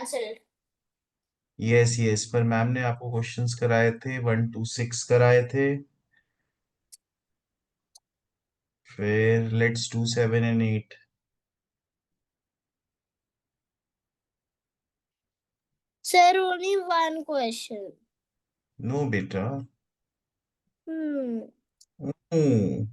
cancelled. Yes yes, पर ma'am ने आपको क्वेश्चंस कराए थे 1 to 6 कराए थे, फिर let's do 7 and 8. Sir, only one question. No बेटा. Hmm. Hmm.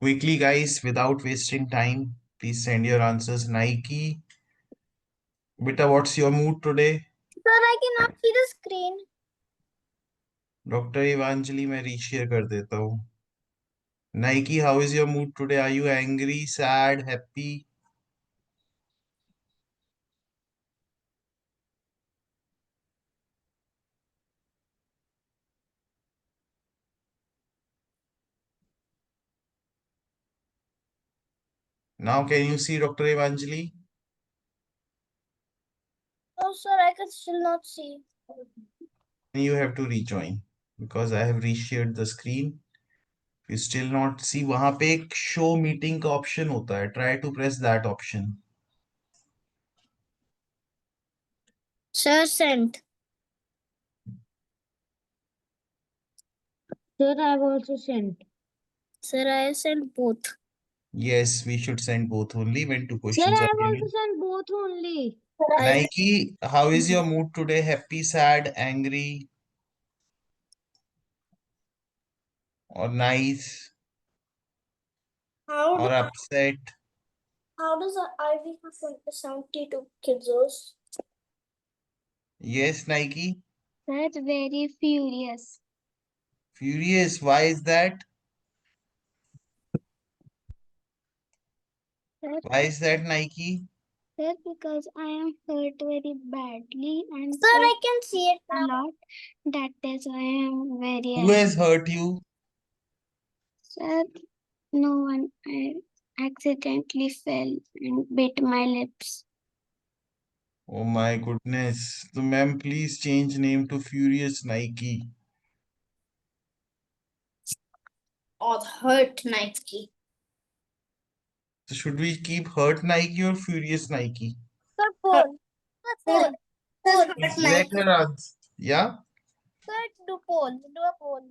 Quickly, guys, without wasting time, please send your answers. Nike, beta, what's your mood today? Sir, I cannot see the screen. Doctor इवांजलि, मैं reshare कर देता हूँ. Nike, how is your mood today? Are you angry, sad, happy? Now, can you see Dr. Evanjali? Oh, sir, I can still not see. You have to rejoin because I have reshared the screen. If you still not see, वहां पे एक show meeting का option होता है. Try to press that option. Sir, sent. Sir, I have also sent. Sir, I have sent both. Yes, we should send both only when two Sir, questions I are have also given. sent both only. Nike, how is your mood today? Happy, sad, angry, or nice, How or do upset? how does Ivy have 72 kids? Yes, Nike. That's very furious. Furious. Why is that? Sir, Why is that, Nike? sir, because I am hurt very badly and sir, I can see it a lot. That is why I am very Who has hurt you? Sir, no one. I accidentally fell and bit my lips. Oh my goodness. So, ma'am, please change name to Furious Nike. Or hurt Nike. So, should we keep Hurt Nike or Furious Nike? Sir, poll. Sir, poll. Sir, hurt Exact Nike. answer. Yeah? Sir, do poll. Do a poll.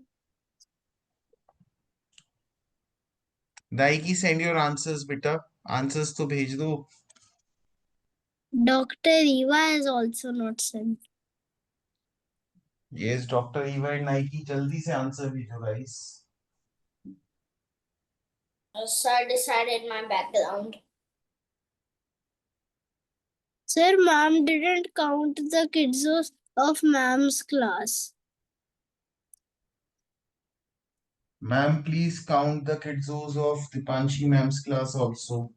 Nike, send your answers, beta. Answers to bhej do. Dr. Eva is also not sent. Yes, Dr. Eva and Nike, jaldi se answer bhejo, guys. Sir decided my background. Sir, ma'am didn't count the kids of ma'am's class. Ma'am, please count the kidzos of Dipanshi ma'am's class also.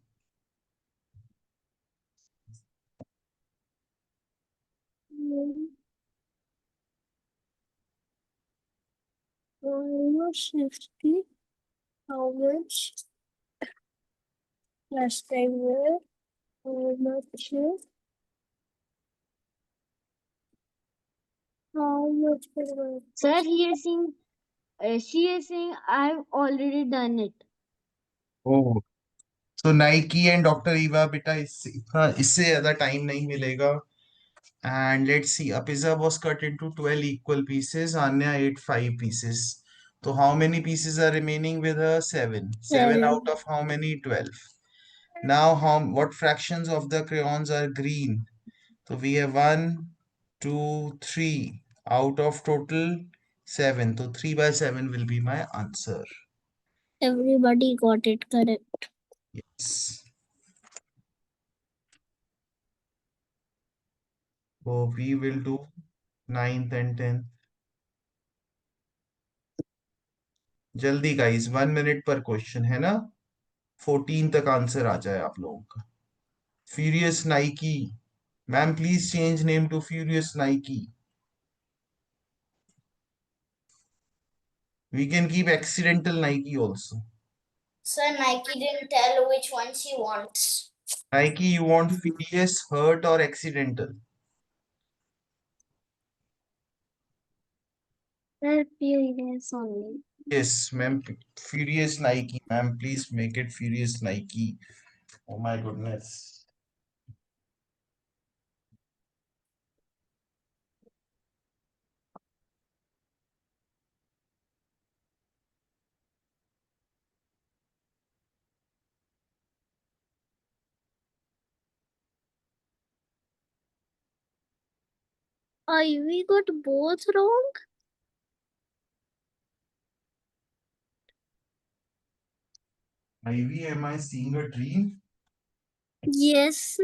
Almost 50. How much? Last time where? How much? How much? Sir, she is saying I've already done it. Oh. So Nike and Dr. Eva, बेटा इससे ज्यादा time नहीं मिलेगा. And let's see, a pizza was cut into 12 equal pieces. Anya ate 5 pieces. So how many pieces are remaining with her? 7. 7 out of how many? 12. Now what fractions of the crayons are green? So we have 1, 2, 3 out of total 7. So 3 by 7 will be my answer. Everybody got it correct. Yes. So we will do 9th and 10th. जल्दी guys, 1 minute पर question है ना. 14 तक answer आ जाए आप लोगों का. Furious Nike, ma'am please change name to furious Nike. We can keep accidental Nike also. Sir, Nike didn't tell which one she wants. Nike, you want furious, hurt, or accidental? Sir, furious only. Yes, ma'am. Furious Nike, ma'am. Please make it Furious Nike. Oh my goodness. We got both wrong. Ivy, am I seeing a dream? Yes.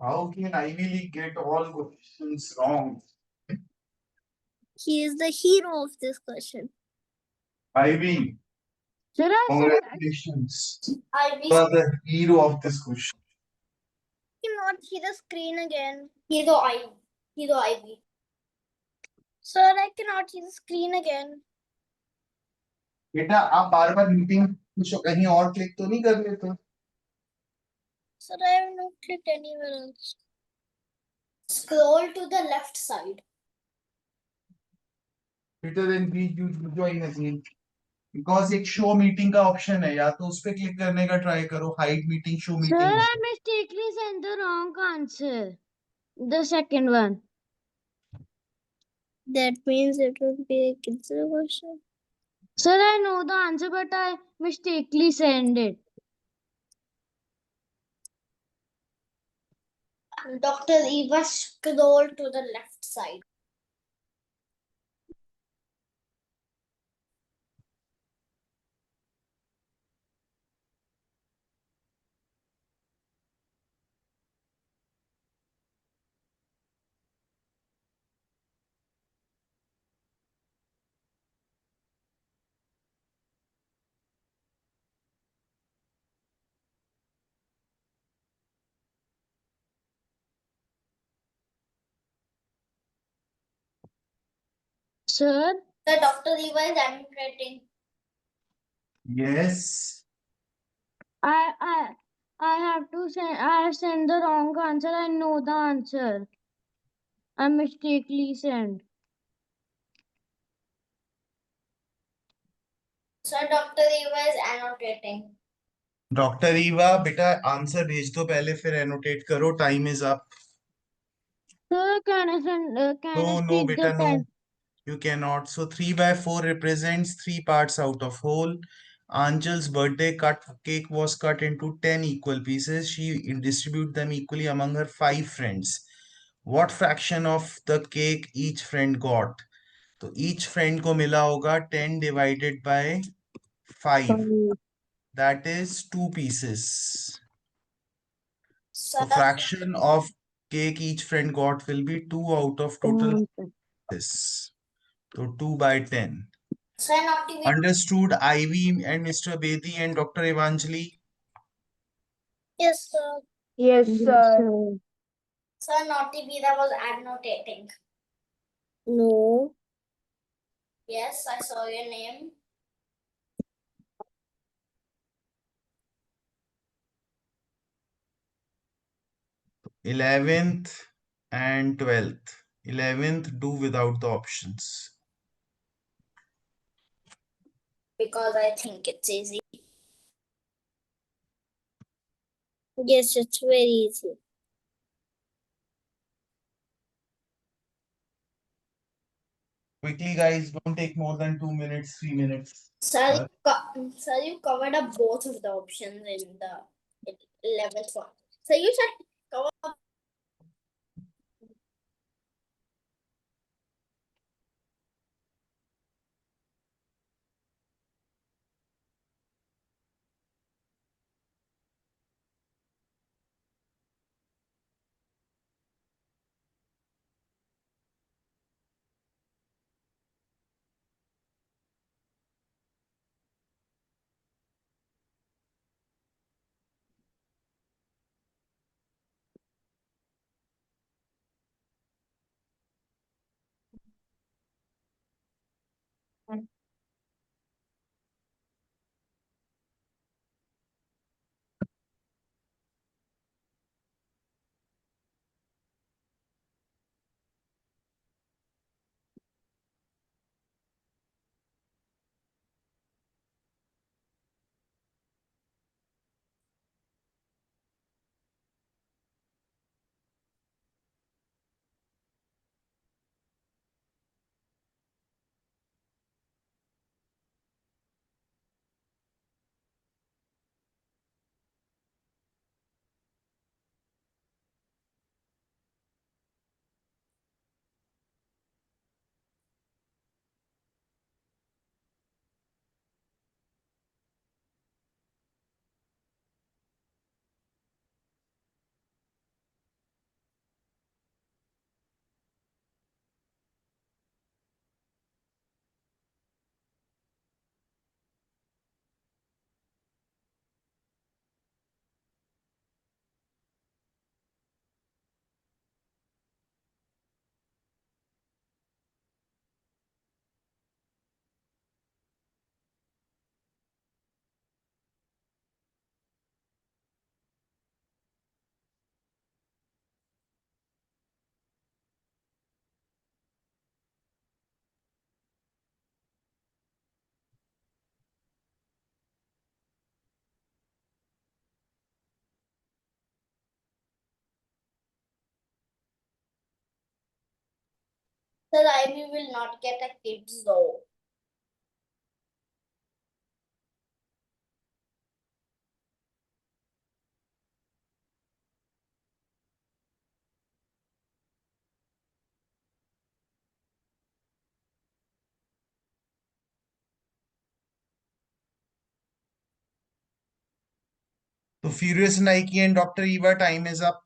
How can Ivy League get all questions wrong? He is the hero of this question. Ivy, Sir, I said congratulations. Ivy You are the hero of this question. cannot see the screen again. Hero Ivy. Sir, I cannot see the screen again. बेटा आप बार बार meeting कुछ कहीं और click तो नहीं कर लेते? Sir, I have not clicked anywhere else. Scroll to the left side. बेटा then please you join again. Because एक शो मीटिंग का ऑप्शन है, या तो उस पे क्लिक करने का ट्राई करो, hide meeting, show Sir, meeting. I mistakenly sent the wrong answer. The second one. That means it will be a cancel question. Sir, I know the answer, but I mistakenly sent it. Dr. Eva, scroll to the left side. Sir, The Dr. Eva is annotating. Yes. I have to send. I have sent the wrong answer. I know the answer. I mistakenly sent. So Dr. Eva is annotating. Doctor Eva बेटा answer भेज दो पहले, फिर annotate करो. Time is up. Sir, can I send? Can I No, no, speak the beta, no. pen? You cannot. So 3 by 4 represents 3 parts out of whole. Anjal's birthday cake was cut into 10 equal pieces. She distributed them equally among her 5 friends. What fraction of the cake each friend got? तो each friend को मिला होगा 10 divided by 5. That is 2 pieces. So So fraction of cake each friend got will be 2 out of total pieces. So 2 by 10. So not to be. Understood, Ivy and Mr. Bedi and Dr. Evanjali? Yes, sir. Yes, sir. So Naughty Vida was annotating. No. Yes, I saw your name. Eleventh and 12th. 11th, do without the options. Because I think it's easy. Yes, it's very easy. Quickly, guys, don't take more than 2 minutes, 3 minutes. Sir, sir, you covered up both of the options in the 11th one. So you should cover up. Sir, Ivy will not get a kids though. So Furious Nike and Dr. Eva, time is up.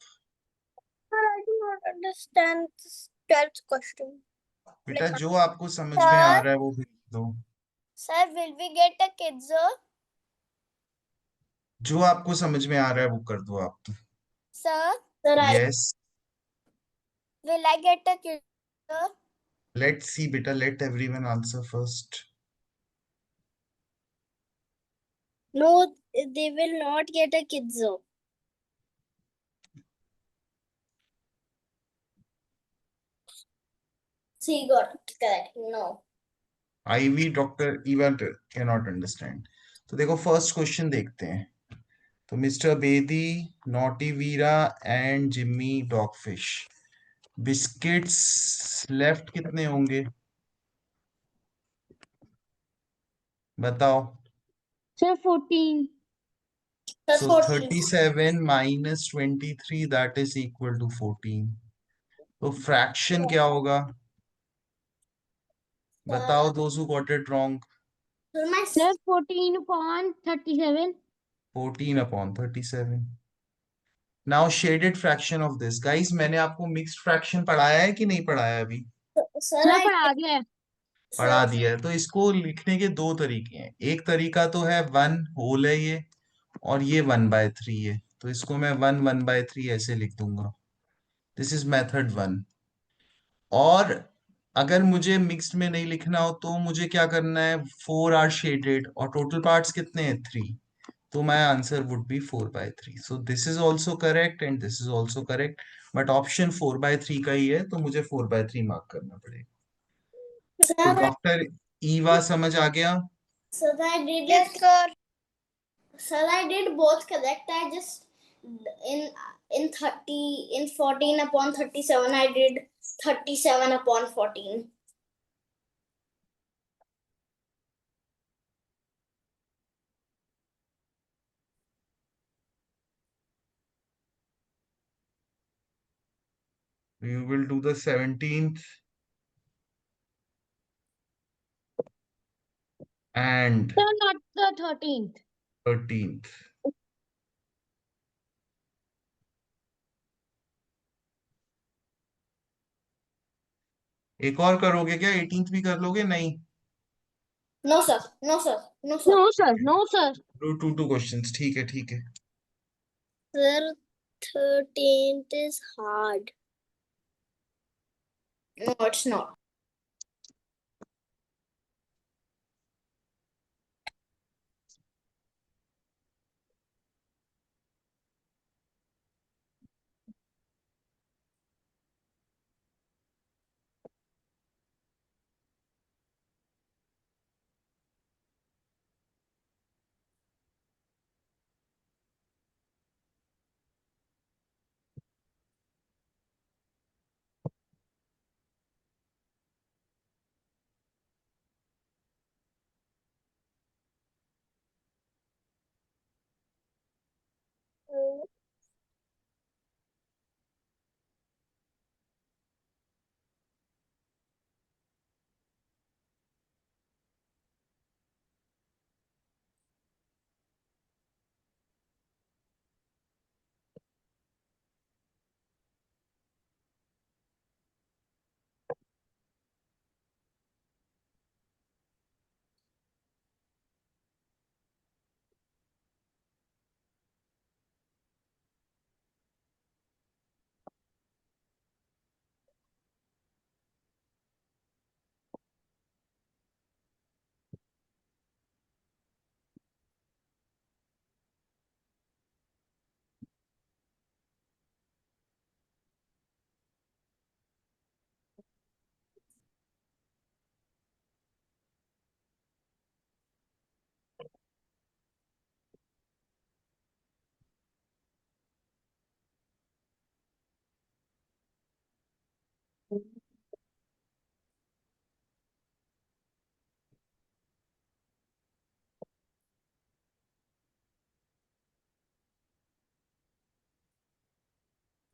Sir, I do not understand this 12th question. बेटा जो आपको समझ में आ रहा है वो लिख दो. Sir, will we get a kids? जो आपको समझ में आ रहा है वो कर दो आप तो. Sir, Yes. will I get a kids? Let's see, beta. Let everyone answer first. No, they will not get a kids. She got it correct. No. Ivy, Dr. Eva cannot understand. तो देखो first question देखते हैं. तो mister Bedi, naughty Veera and Jimmy dogfish. Biscuits left कितने होंगे बताओ. Sir, 14. Sir, So 37 minus 23 that is equal to 14. तो fraction क्या होगा बताओ those who got it wrong. Sir, 14 upon 37. 14 upon 37. Now shaded fraction of this. Guys, मैंने आपको mixed fraction पढ़ाया है कि नहीं पढ़ाया है अभी. Sir, Sir, पढ़ा दिया है. पढ़ा दिया है. तो इसको लिखने के दो तरीके हैं. एक तरीका तो है 1 होल है ये और ये 1/3 है. तो इसको मैं 1/3 ऐसे लिख दूंगा. This is method 1. और अगर मुझे मिक्स्ड में नहीं लिखना हो तो मुझे क्या करना है 4 आर शेडेड और टोटल पार्ट्स कितने हैं 3. तो my answer would be 4/3. So this is also correct and this is also correct. But option 4/3 का ही है तो मुझे 4/3 मार्क करना पड़ेगा. तो डॉक्टर ईवा समझ आ गया. Sir, I did yes, it. Sir. Sir, I did both correct. I just in 14 upon 37 I did 37 upon 14. You will do the 17th and Sir, not the 13th. 13th. एक और करोगे क्या 18th भी कर लोगे नहीं. No, sir. No, sir. No, sir. No, sir. No, sir. Do two questions. ठीक है ठीक है. Sir, 13th is hard. No, it's not.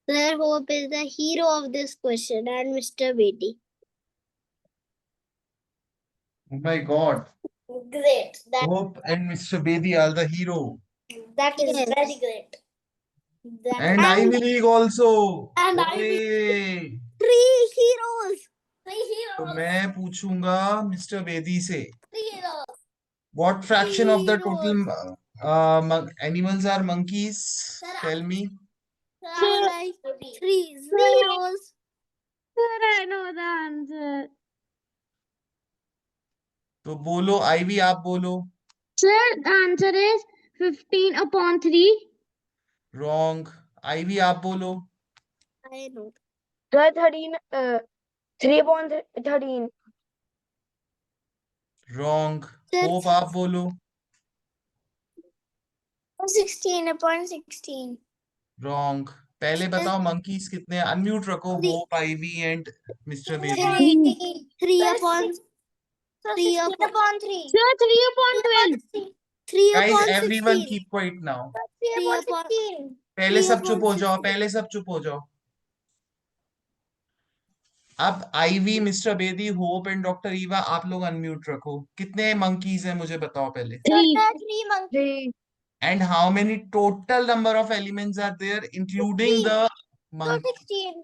Sir, Hope is the hero of this question and Mr. Bedi. Oh my God. Great. Hope and Mr. Bedi are the hero. That is Yes. very great. And Ivy League also. And Hooray! three heroes. तो मैं पूछूंगा mister Bedi से Three heroes. what fraction of the total Heroes. animals are monkeys? Sir, Tell me. Sir, three zeros. Sir, I know the answer. तो बोलो ivy, आप बोलो. Sir, the answer is 15 upon 3. Wrong. Ivy, आप बोलो. I know. Sir, 13, 3/13. Wrong. Sir, hope, आप बोलो. 16/16. Wrong. पहले बताओ monkeys कितने. अनम्यूट रखो. Three. Hope, Ivy and mister Bedi. Three upon 3. Sir, 3 upon 12. 3 Guys, upon everyone 16. keep quiet now. 3 upon 16. पहले 3 सब upon चुप हो जाओ. 16. पहले सब चुप हो जाओ. अब Ivy, mister Bedi, Hope and doctor Eva, आप लोग अनम्यूट रखो. कितने मंकीज हैं मुझे बताओ पहले. 3. 3 monkeys. 3. And how many total number of elements are there including the So monkey? 16.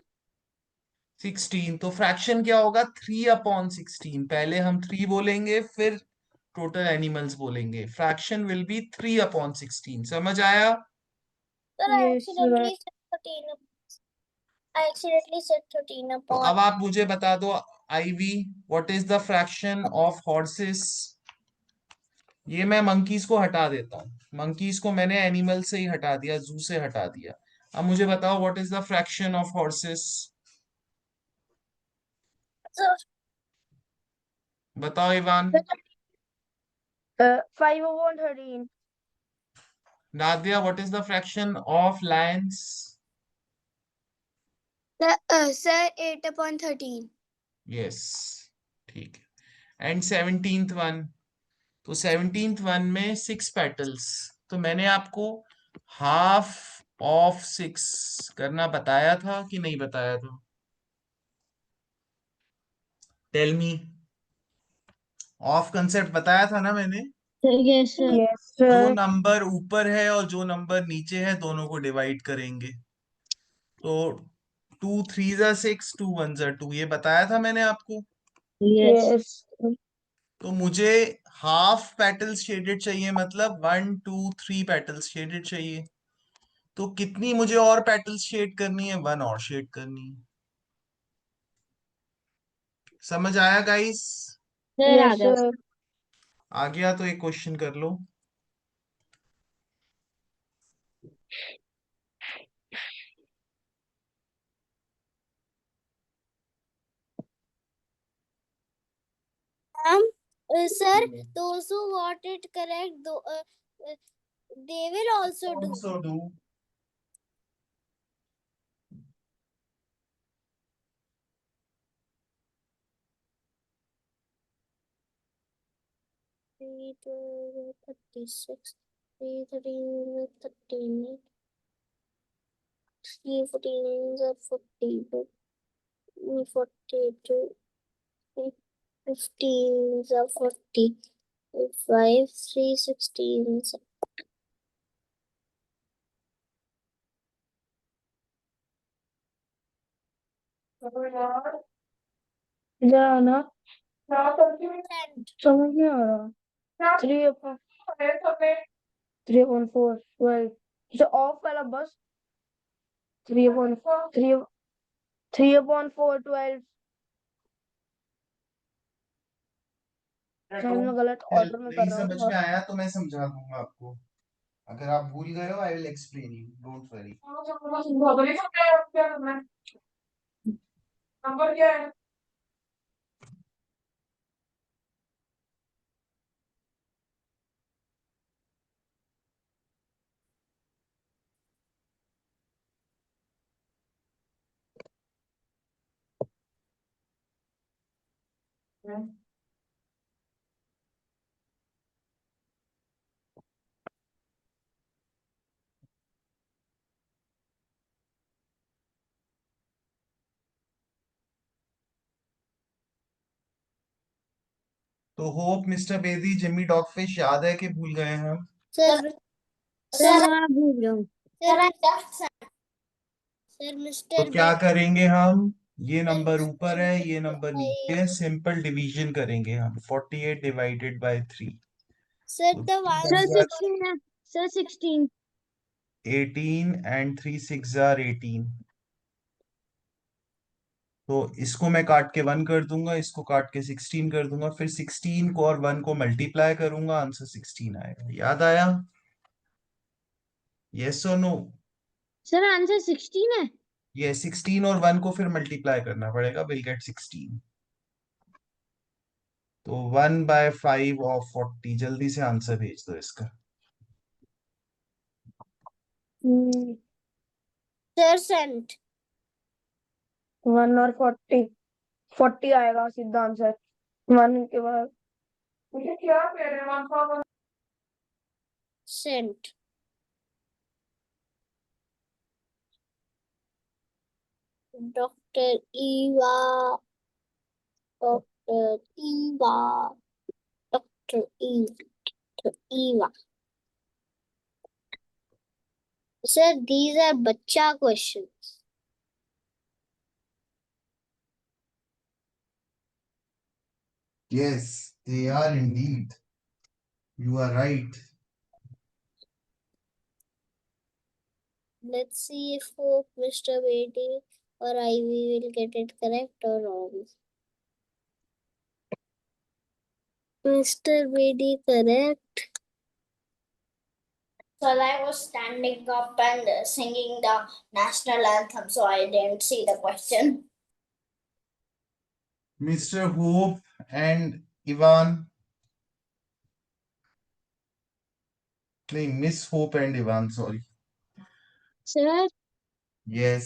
16. तो फ्रैक्शन क्या होगा? 3/16. पहले हम 3 बोलेंगे, फिर टोटल एनिमल्स बोलेंगे. Fraction will be 3/16. समझ आया? Sir, Yes, sir. I accidentally said 13 तो upon. अब आप मुझे बता दो Ivy, what is the fraction of horses? ये मैं मंकीज को हटा देता हूँ. मंकीज को मैंने एनिमल से ही हटा दिया, जू से हटा दिया. अब मुझे बताओ what is the fraction of horses? बताओ Ivan. 5/13. Nadia, what is the fraction of lions? Sir, 8/13. Yes, ठीक है. And 17th one. तो 17th वन में 6 पेटल्स. तो मैंने आपको हाफ ऑफ 6 करना बताया था कि नहीं बताया था? Tell me. ऑफ कंसेप्ट बताया था ना मैंने? Yes, sir. Yes, जो sir. नंबर ऊपर है और जो नंबर नीचे है दोनों को डिवाइड करेंगे. तो 2 3s are 6, 2 1s are 2. ये बताया था मैंने आपको. Yes. Yes. तो मुझे हाफ पेटल्स शेडेड चाहिए, मतलब 1 2 3 पेटल्स शेडेड चाहिए. तो कितनी मुझे और पेटल्स शेड करनी है? 1 और शेड करनी है. समझ आया guys? Sir, Yes, Radha. sir. आ गया तो एक क्वेश्चन कर लो. Sir, those who got it correct, they will also do. Also do. Three 36, 3 13 13, 3 14 40, 42, 15 40, 5 3 16. इधर ना समझ नहीं आ रहा. 3/4 12. So off वाला बस 3/4 3/4 12. सर मैं गलत ऑर्डर में कर नहीं रहा समझ हूँ. में आया तो मैं समझा दूंगा आपको. अगर आप भूल गए हो I will explain you, don't worry. Number क्या है? तो hope mister Bedi Jimmy dogfish याद है कि भूल गए हैं हम? सर सर हाँ भूल गया हूँ। सर तो मिस्टर क्या करेंगे हम? ये नंबर ऊपर है, ये 16 नंबर नीचे है, सिंपल डिवीजन करेंगे हम। 48 डिवाइडेड बाय 3, सर तो द सर one 16 है। सर 16। 18 and 3 6 are 18। तो इसको मैं काट के 1 कर दूंगा, इसको काट के 16 कर दूंगा, फिर 16 को और 1 को मल्टीप्लाई करूंगा, आंसर 16 आएगा। याद आया? यस और नो? सर आंसर 16 है। ये 16 और 1 को फिर मल्टीप्लाई करना पड़ेगा, विल गेट 16। तो 1/5 ऑफ 40। जल्दी से आंसर भेज दो इसका। सर सेंट 1 और 40 आएगा सीधा आंसर। 1 के बाद मुझे क्या कह रहे हैं आप? Sent doctor Eva doctor Eva doctor Eva sir these are बच्चा questions. Yes, they are indeed. You are right. Let's see if Hope, Mr. Beatty or Ivy will get it correct or wrong. Mr. Beatty correct. So I was standing up and singing the national anthem, so I didn't see the question. Mr. Hope and Ivan. नहीं, Miss Hope and Ivan, sorry. Sir Yes.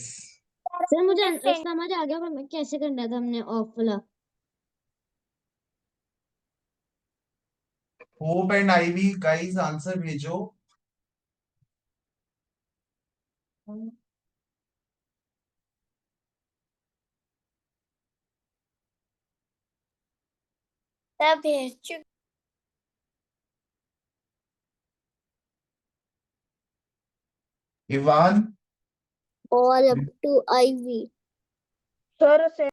Sir मुझे समझ आ गया, पर मैं कैसे करना था हमने ऑफ वाला। Hope and Ivy, guys, answer भेजो। Ivan, All up to Ivy. Sir से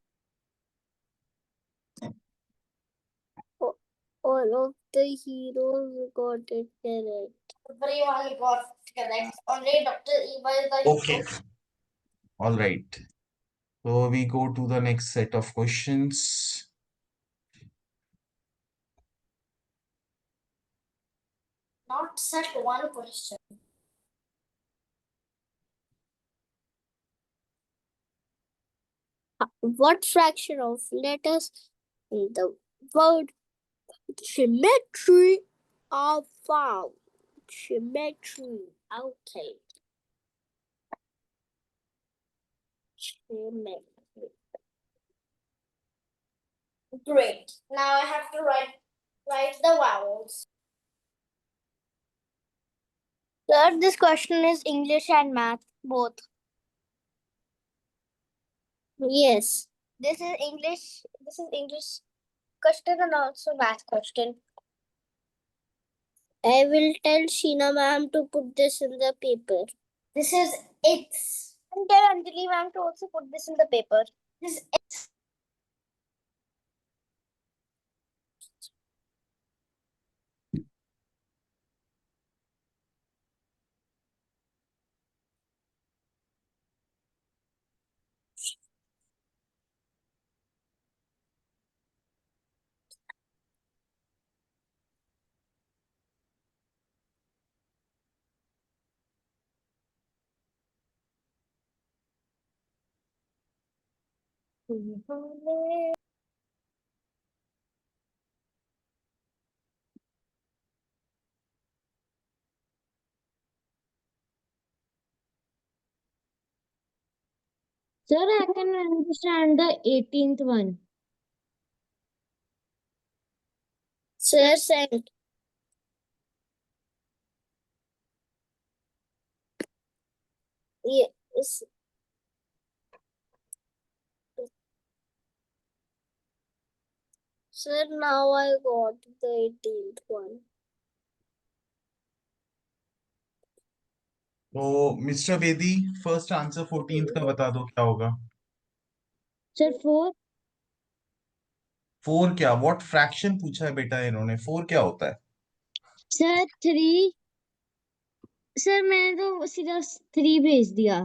All of the heroes got it correct. Everyone got correct. Only Dr. Eva is the okay. All right. So we go to the next set of questions. not set one question. What fraction of letters in the word symmetry are found? Symmetry. Okay. Symmetry. Great. Now I have to write the vowels. Sir, this question is English and math both. Yes. This is English question and also math question. I will tell Sheena ma'am to put this in the paper. This is X. And tell Anjali ma'am to also put this in the paper. This is X. Sir, I can understand the 18th one. Sir sent. Yes. Sir, now I got the 18th one. तो mister Bedi first answer 14th का बता दो क्या होगा. Sir, 4. 4 क्या? What fraction पूछा है बेटा इन्होंने? 4 क्या होता है? Sir, 3. Sir, मैंने तो सिर्फ 3 भेज दिया.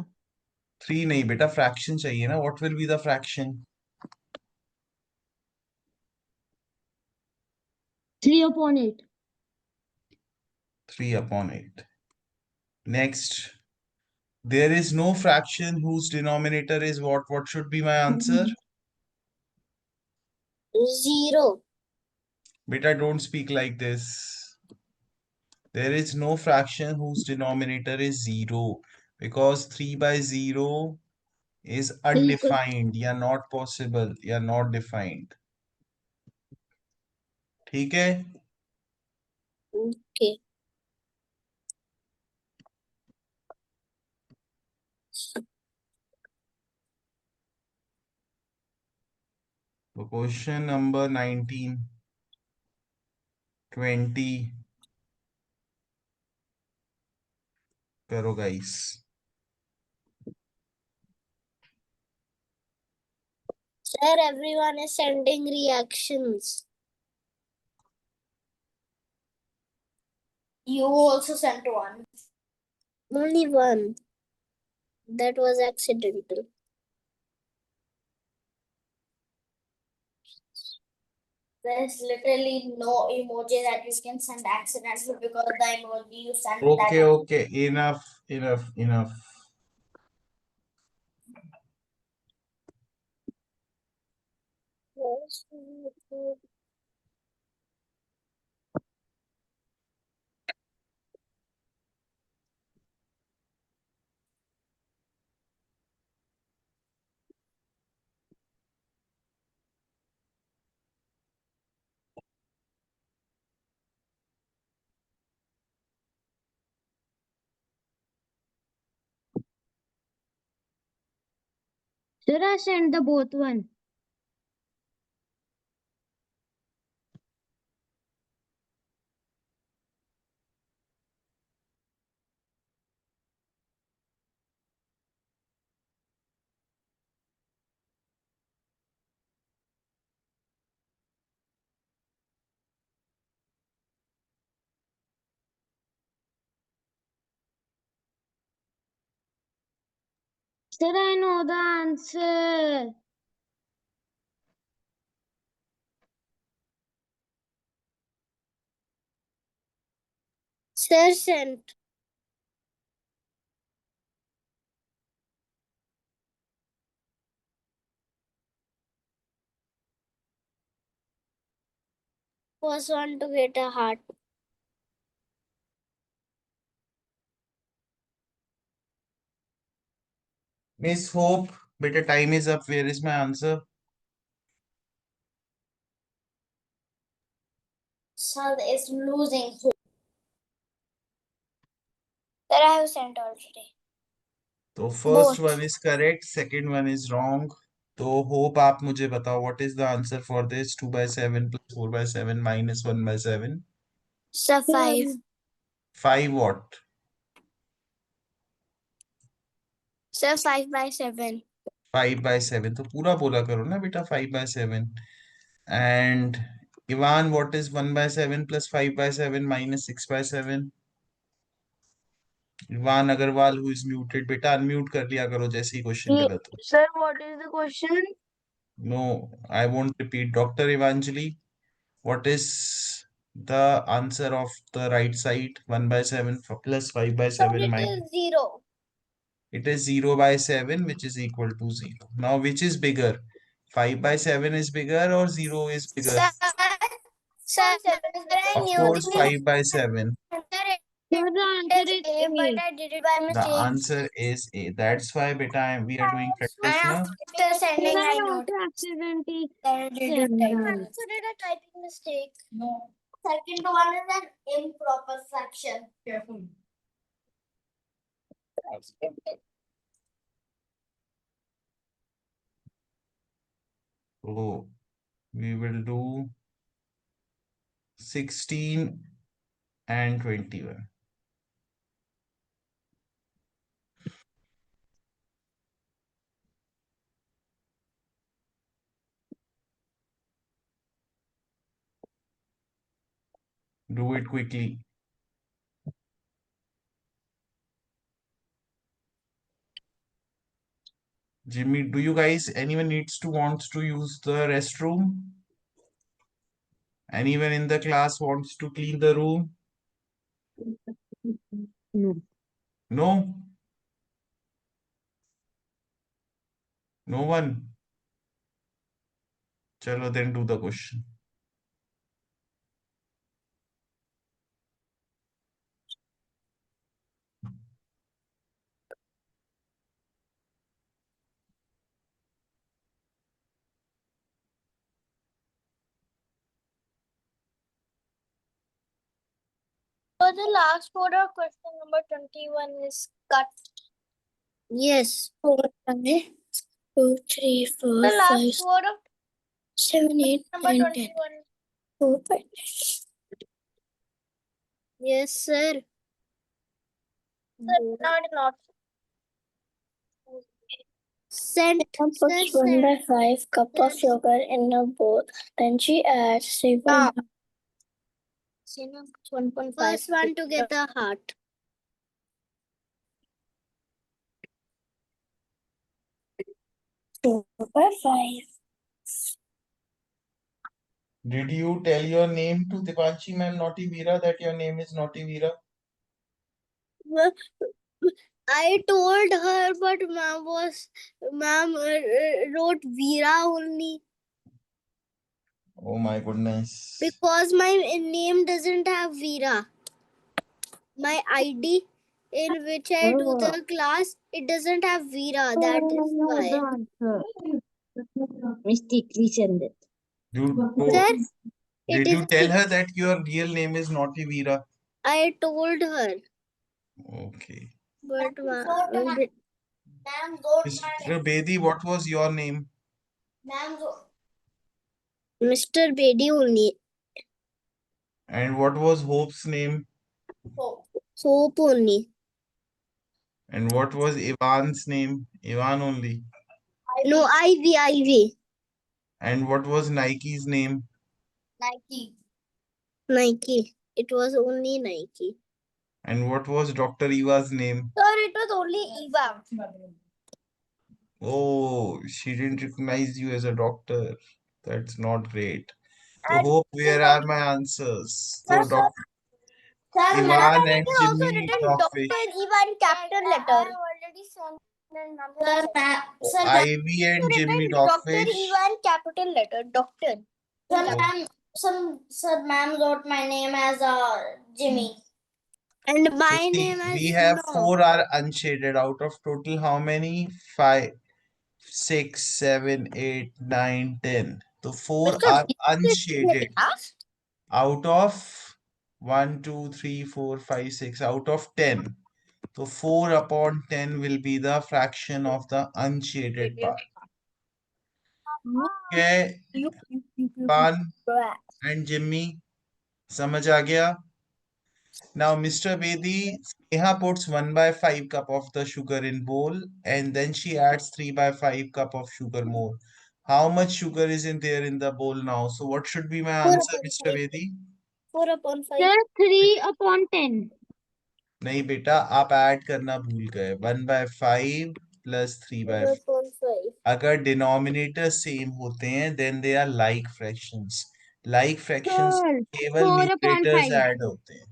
3 नहीं बेटा, फ्रैक्शन चाहिए ना. What will be the fraction? 3/8. 3/8. Next, there is no fraction whose denominator is what? What should be my answer? 0. Beta, don't speak like this. There is no fraction whose denominator is 0 because 3/0 is undefined. Yeah, not possible. Yeah, not defined. ठीक है. Okay. So question number 19, 20. करो guys. Sir, everyone is sending reactions. You also sent one. Only one. That was accidental. There's literally no emoji that you can send accidentally because the emoji you sent Okay, that. okay. Enough. Sir, I sent the both one. Sir, I know the answer. Sir sent. First one to get a heart. Miss Hope, beta, time is up. Where is my answer? Sir is losing hope. Sir, I have sent already. तो first Both. one is correct, second one is wrong. तो hope आप मुझे बताओ what is the answer for this? 2/7 plus 4/7 minus 1/7. Sir, 5. 5 what? Sir, 5/7. 5/7. तो पूरा बोला करो ना बेटा, 5/7. And Ivan, what is 1/7 plus 5/7 minus 6/7? Ivan Agarwal, who is muted, बेटा अनम्यूट कर लिया करो जैसे ही क्वेश्चन गलत हो. Sir, what is the question? No, I won't repeat. Dr. Evanjali, what is the answer of the right side? 1/7 plus Sir, 5/7 it minus. is 0. It is 0/7, which is equal to 0. Now, which is bigger? 5/7 is bigger or 0 is bigger? Sir, I Of knew course, the 5/7. Sir, the answer is A, but A. I did it by The mistake. answer is A. That's why, beta, we are doing practice And now. after sending, Sir, I I noticed also accidentally that I did a sent typing. that. Also did a typing mistake. No. Second one is an improper fraction. Careful. So, we will do 16 and 21. Do it quickly. Jimmy, do you guys, anyone wants to use the restroom? Anyone in the class wants to clean the room? No. No? No one? Chalo, then do the question. So the last word of question number 21 is cut. Yes. 4, 5, 2, 3, 4, the 5, last word of 7, 8, number 9, 10. 4, 5. Yes, sir. Not. Puts 1/5 cup of sugar in a bowl. Then she adds 7. 1.5. First one to get the heart. Over 5. Did you tell your name to Dipanshi ma'am, Naughty Veera, that your name is Naughty Veera? I told her, but ma'am wrote Veera only Oh my goodness. because my name doesn't have Veera. My ID in which I do the class, it doesn't have Veera. That is why. Mistakenly send it. Sir, Did it you is tell her that your real name is Naughty Veera? I told her, Okay. but Mr. Bedi, what was your name? Mr. Bedi only. And what was Hope's name? Hope only. And what was Ivan's name? Ivan only. No, Ivy. And what was Nike's name? Nike. It was only Nike. And what was Dr. Eva's name? Sir, it was only Eva. Oh, she didn't recognize you as a doctor. That's not great. So, And Hope, where are my answers? So, Sir, Dr. Sir, Ivan and also Jimmy written Dogfish. Dr. Eva in capital letter. Sir, Ivy and Jimmy Dr. Dogfish. Eva in capital letter. Doctor. Sir, ma'am wrote my name as Jimmy. And So my see, name as we have no. 4 are unshaded out of total how many? 5, 6, 7, 8, 9, 10. So 4 Mr. are B- unshaded out of 1, 2, 3, 4, 5, 6 out of 10. So 4 upon 10 will be the fraction of the unshaded part. Okay, Pan and Jimmy, समझ आ गया? Now, Mr. Bedi, Sneha puts 1/5 cup of the sugar in bowl and then she adds 3/5 cup of sugar more. How much sugar is in there in the bowl now? So what should be my answer, Mr. Bedi? 4 upon 5. Sir, 3/10. नहीं बेटा, आप add करना भूल गए. 1/5 plus 3/5. 4 upon 5. अगर denominator same होते हैं then they are like fractions. Like fractions Sir, केवल 4/5. न्यूमरेटर्स ऐड होते हैं.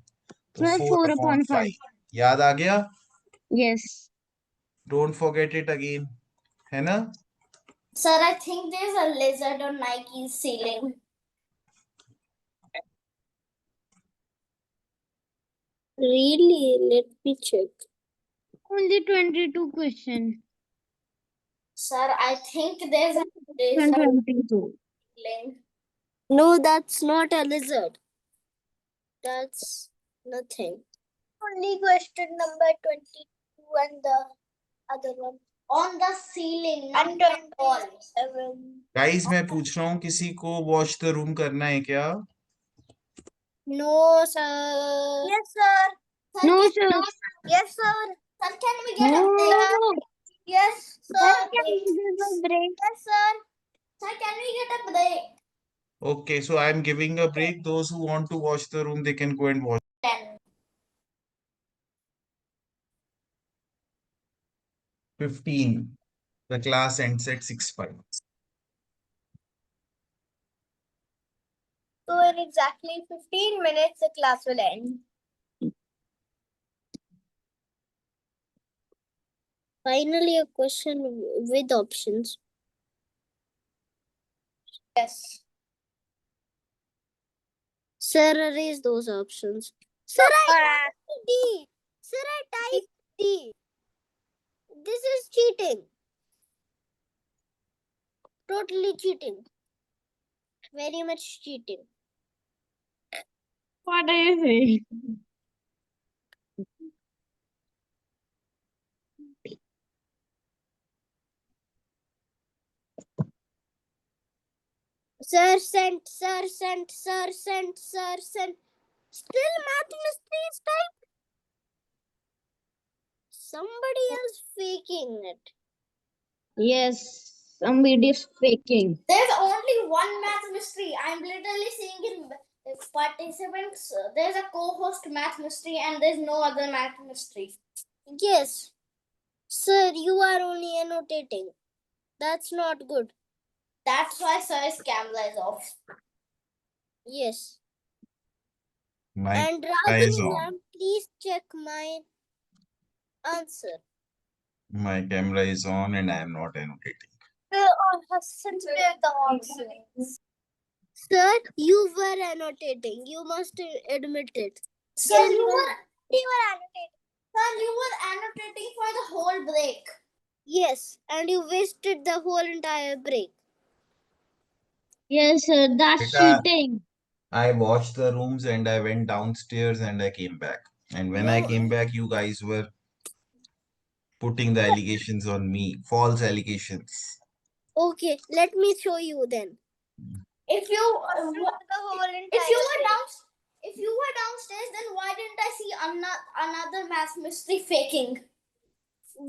तो Sir, 4/5. 4/5. याद आ गया? Yes. Don't forget it again. है ना? Sir, I think there's a lizard on Nike's ceiling. Really? Let me check. Only 22 questions. Sir, I think there's a lizard 22. ceiling. No, that's not a lizard. That's nothing. Only question number 22 and the other one. On the ceiling, not on the wall. Guys मैं पूछ रहा हूँ किसी को wash the room करना है क्या? No, sir. Yes, sir. No, sir. Yes, sir. Sir, can we get a No. break? Yes, Sir, sir. can we give a break? Yes, sir. Sir, can we get a break? Okay, so I'm giving a break. Those who want to watch the room, they can go and watch. 10. 15. The class ends at 6:05. So in exactly 15 minutes, the class will end. Finally, a question with options. Yes. Sir, erase those options. Sir, I typed D. Sir, I typed D. This is cheating. Totally cheating. Very much cheating. What are you saying? Sir sent, sir sent, sir sent, sir sent. Still math mystery is typed. Somebody else faking it. Yes, somebody is faking. There's only one math mystery. I'm literally seeing in participants. There's a co-host math mystery and there's no other math mystery. Yes. Sir, you are only annotating. That's not good. That's why sir's camera is off. Yes. My And camera is Ragini on. ma'am, please check my answer. My camera is on and I am not annotating. Since we're the answer. Sir, you were annotating. You must admit it. Sir, you were annotating. Sir, you were annotating for the whole break. Yes, and you wasted the whole entire break. Yes, sir, that's Beta, cheating. I watched the rooms and I went downstairs and I came back. And when I came back, you guys were putting the allegations on me, false allegations. Okay, let me show you then. If you if you were downstairs, then why didn't I see another math mystery faking?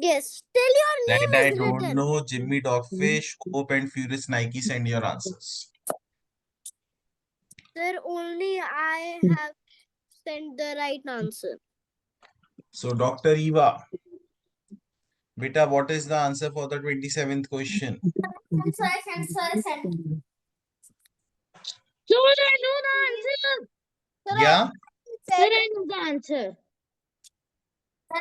Yes, tell your That name I is don't written. know. Jimmy Dogfish, Cope and Furious Nike, send your answers. Sir, only I have sent the right answer. So, Dr. Eva, beta, what is the answer for the 27th question? Sir, I sent. So I know the answer. Yeah? Sir, I know the answer. I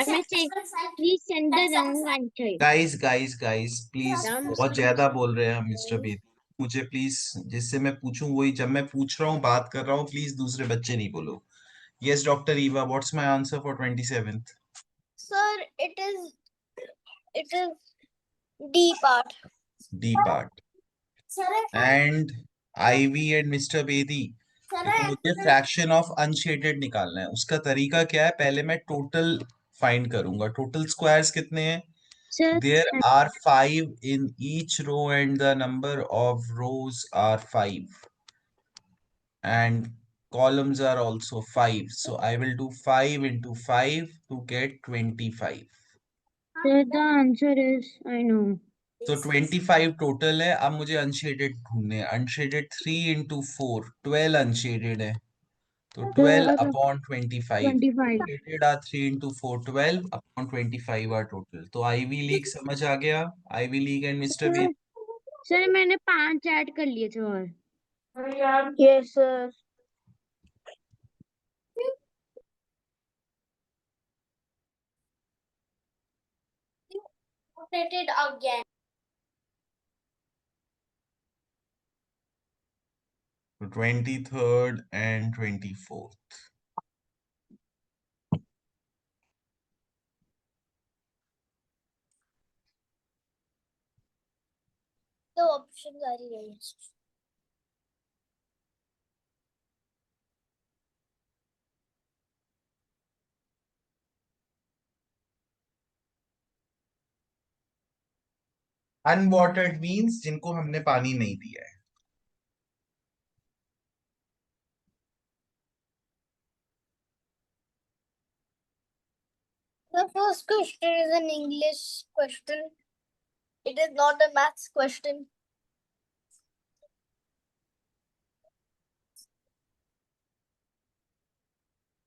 mistake. Please send the wrong answer. Guys, please, Done, बहुत sir. ज्यादा बोल रहे हैं mister Bedi. मुझे please जिससे मैं पूछूं वही जब मैं पूछ रहा हूँ बात कर रहा हूँ प्लीज दूसरे बच्चे नहीं बोलो. Yes, Dr. Eva, what's my answer for 27th? Sir, it is D part. D part. Sir, And Ivy and Mr. Bedi, देखो मुझे फ्रैक्शन ऑफ अनशेडेड निकालना है. उसका तरीका क्या है? पहले मैं टोटल फाइंड करूंगा. टोटल स्क्वायर्स कितने हैं? Sir, There are 5 in each row and the number of rows are 5. And columns are also 5. So I will do 5 into 5 to get 25. sir, the answer is I know. So 25 total है. अब मुझे unshielded ढूंढने हैं. Unshielded 3 into 4, 12 unshielded है. तो 12 upon 25. 25. Shaded are 3 into 4, 12 upon 25 are total. तो Ivy League समझ आ गया? Ivy League and Mr. B. Sir मैंने 5 ऐड कर लिए थे और Yes, sir. Rotated again. So 23rd and 24th. The options are erased. Unwatered means जिनको हमने पानी नहीं दिया है. The first question is an English question. It is not a maths question.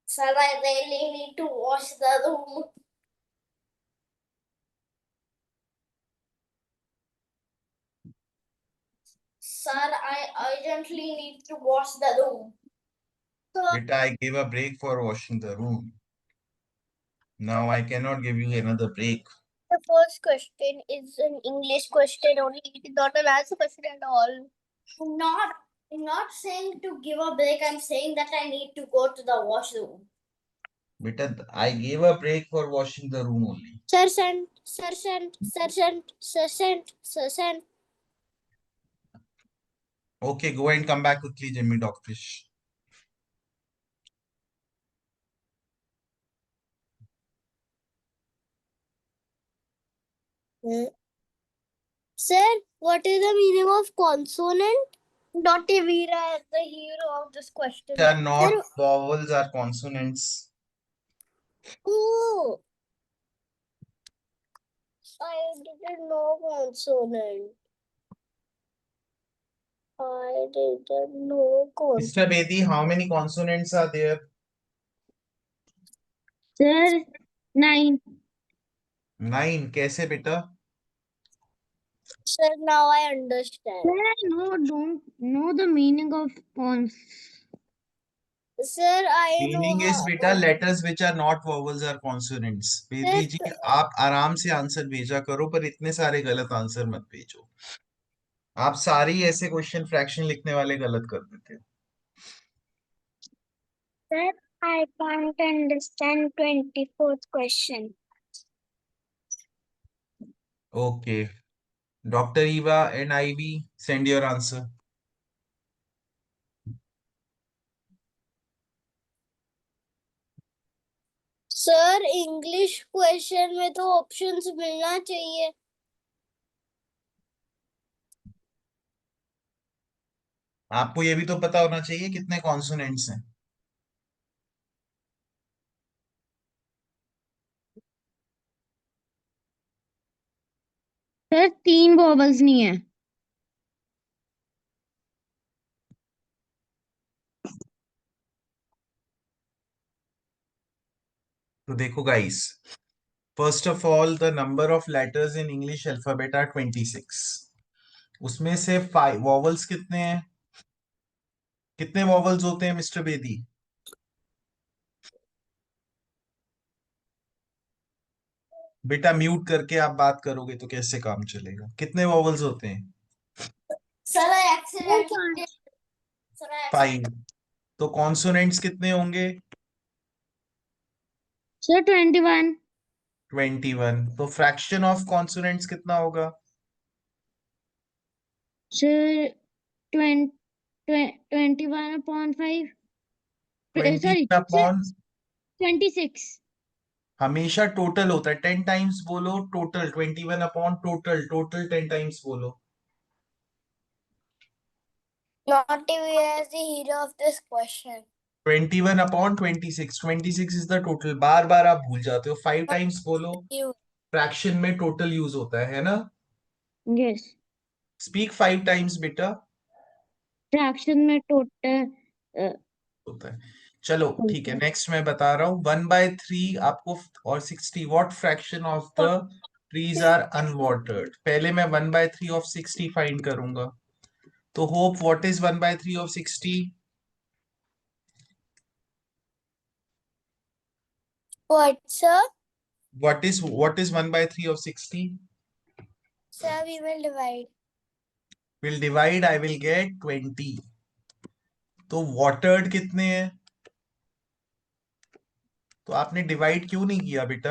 Sir, I really need to wash the room. Sir, I urgently need to wash the room. Beta, I gave a break for washing the room. Now I cannot give you another break. The first question is an English question only. It is not a maths question at all. I'm not saying to give a break. I'm saying that I need to go to the washroom. Beta, I gave a break for washing the room only. Sir sent. Okay, go and come back quickly, Jimmy Dogfish. Sir, what is the meaning of consonant? Dr. Veera is the hero of this question. Are not vowels or consonants. Oh, I didn't know consonant. I didn't know consonant. Mr. Bedi, how many consonants are there? Sir, 9. 9. कैसे बेटा? Sir, now I understand. Sir, I don't know the meaning of cons. Sir, I know. Meaning is बेटा letters which are not vowels or consonants. Bedi जी आप आराम से answer भेजा करो पर इतने सारे गलत आंसर मत भेजो. आप सारे ही ऐसे क्वेश्चन फ्रैक्शन लिखने वाले गलत कर देते हो. Sir, I can't understand 24th question. Okay. Dr. Eva and Ivy, send your answer. Sir, English question में तो options मिलना चाहिए. आपको ये भी तो पता होना चाहिए कितने कॉन्सोनेंट्स हैं. सर 3 वॉवल्स नहीं है. तो देखो guys, first of all the number of letters in English alphabet are 26. उसमें से 5 वॉवल्स कितने हैं? कितने वॉवल्स होते हैं मिस्टर बेदी? बेटा म्यूट करके आप बात करोगे तो कैसे काम चलेगा? कितने वॉवल्स होते हैं? Sir, I accidentally did. Sir, I 5. तो कॉन्सोनेंट्स कितने होंगे? सर 21. 21. तो फ्रैक्शन ऑफ कॉन्सोनेंट्स कितना होगा? सर 21/5. 21 Sorry, upon 26. हमेशा टोटल होता है. 10 टाइम्स बोलो total. 21 upon total. Total 10 times बोलो. Not TV as the hero of this question. 21 upon 26. 26 is the total. बार बार आप भूल जाते हो. 5 टाइम्स बोलो. You. फ्रैक्शन में टोटल यूज होता है ना? Yes. स्पीक 5 टाइम्स बेटा. फ्रैक्शन में टोटल होता है. चलो ठीक है, नेक्स्ट मैं बता रहा हूँ. 1/3 आपको और 60. What fraction of the trees are unwatered? पहले मैं 1/3 ऑफ 60 फाइंड करूंगा. तो hope what is 1/3 of 60? What, sir? What is 1/3 of 60? Sir, we will divide. Will divide, I will get 20. तो watered कितने हैं? तो आपने डिवाइड क्यों नहीं किया बेटा?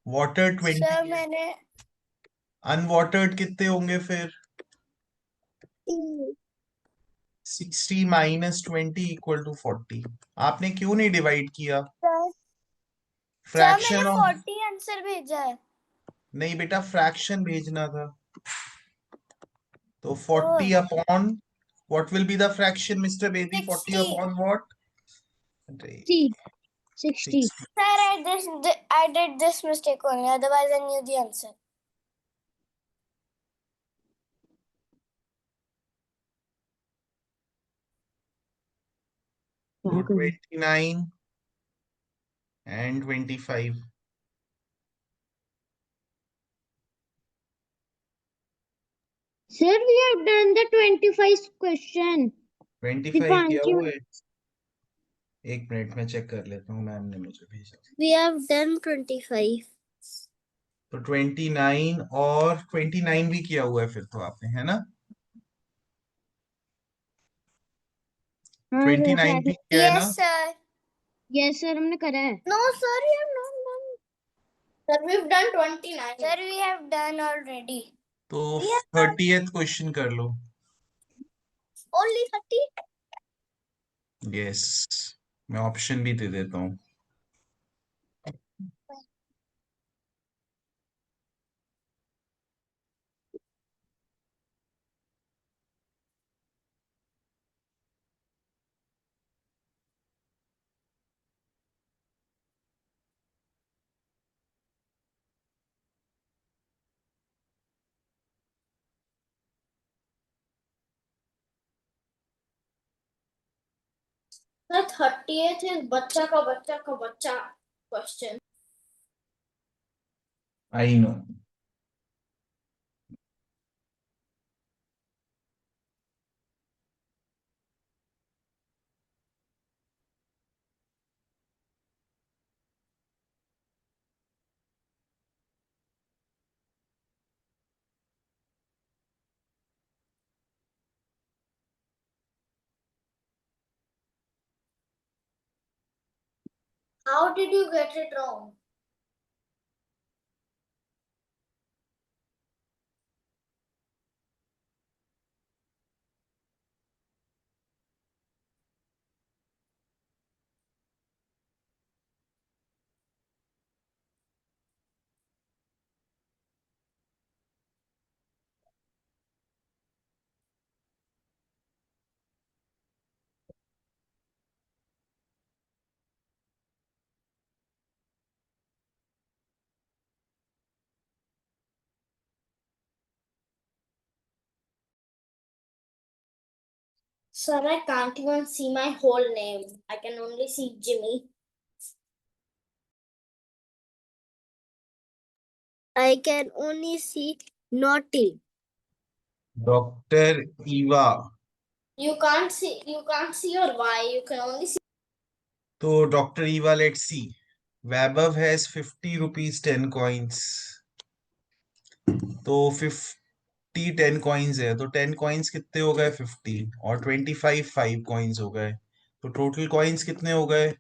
वाटर 20. Sir, मैंने अनवाटर्ड कितने होंगे फिर? 60 माइनस 20 इक्वल टू 40. आपने क्यों नहीं डिवाइड किया? फ्रैक्शन मैंने ऑफ 40 आंसर भेजा है. नहीं बेटा, फ्रैक्शन भेजना था. तो 40 upon what will be the fraction, Mr. Bedi? 40 60. upon what? 3. 60. 60. Sir, I did this mistake only. Otherwise, I knew the answer. So 29 and 25. Sir, we have done the 25th question. 25 किया Dipanshi, हुआ है? एक minute में check कर लेता हूँ, ma'am ने मुझे भेजा। We have done 25. तो 29 और 29 भी किया हुआ है फिर तो आपने, है ना? हाँ 29 भी किया है ना? Yes, sir. Yes, sir, हमने करा है. No, sir, you have not done. Sir, we've done 29. Sir, we have done already. तो Yes, sir. 30th क्वेश्चन कर लो। Only 30? यस, मैं ऑप्शन भी दे देता हूँ। Sir, 30th is बच्चा का बच्चा question. I know. How did you get it wrong? Sir, I can't even see my whole name. I can only see Jimmy. I can only see Naughty. Doctor Eva. You can't see your Y. You can only see. तो doctor Eva, let's see. Vaibhav has 50 rupees 10 coins. तो 50 10 coins है, तो 10 coins कितने हो गए? 50 और 25 5 coins हो गए। तो टोटल कॉइन्स कितने हो गए?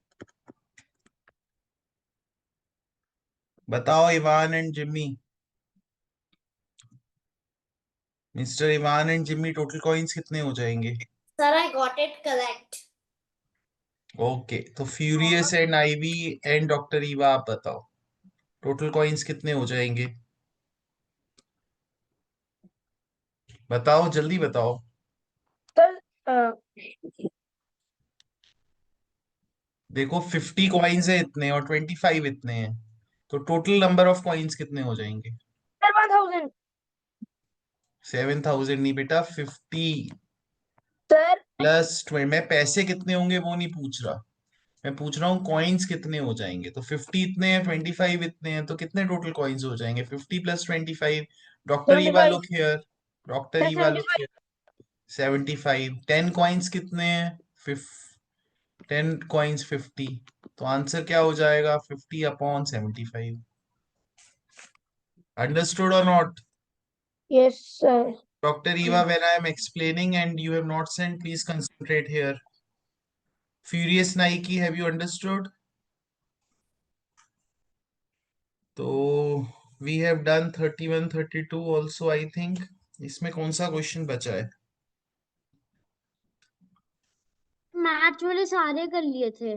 बताओ Ivan and Jimmy. Mister Ivan and Jimmy, total coins कितने हो जाएंगे? Sir, I got it correct. Okay, तो furious and Ivy and doctor Eva, आप बताओ टोटल कॉइन्स कितने हो जाएंगे? बताओ, जल्दी बताओ। सर देखो 50 कॉइन्स है इतने और 25 इतने हैं, तो टोटल नंबर ऑफ कॉइन्स कितने हो जाएंगे? 1000 7000 नहीं बेटा, 50 सर। प्लस मैं पैसे कितने होंगे वो नहीं पूछ रहा, मैं पूछ रहा हूँ कॉइन्स कितने हो जाएंगे। तो 50 इतने हैं, 25 इतने हैं, तो कितने टोटल कॉइन्स हो जाएंगे? 50 plus 25। Doctor Eva 75 look here, doctor sir. Eva look 75 here. 75। 10 coins कितने हैं? 10 कॉइन्स 50। तो आंसर क्या हो जाएगा? 50 अपॉन 75। अंडरस्टूड और not? Yes sir. Dr. Eva, when I am explaining and you have not sent, please concentrate here. Furious Nike, have you understood? तो we have done 31, 32 also, I think. इसमें कौन सा question बचा है? Math वाले सारे कर लिए थे.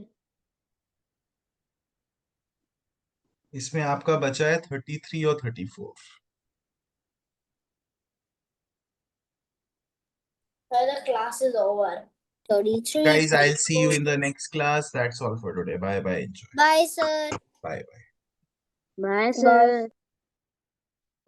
इसमें आपका बचा है 33 और 34। Sir, the class is over. 33. Guys, I'll see you in the next class. That's all for today. Bye bye. Enjoy. Bye, sir. Bye bye. Bye, sir.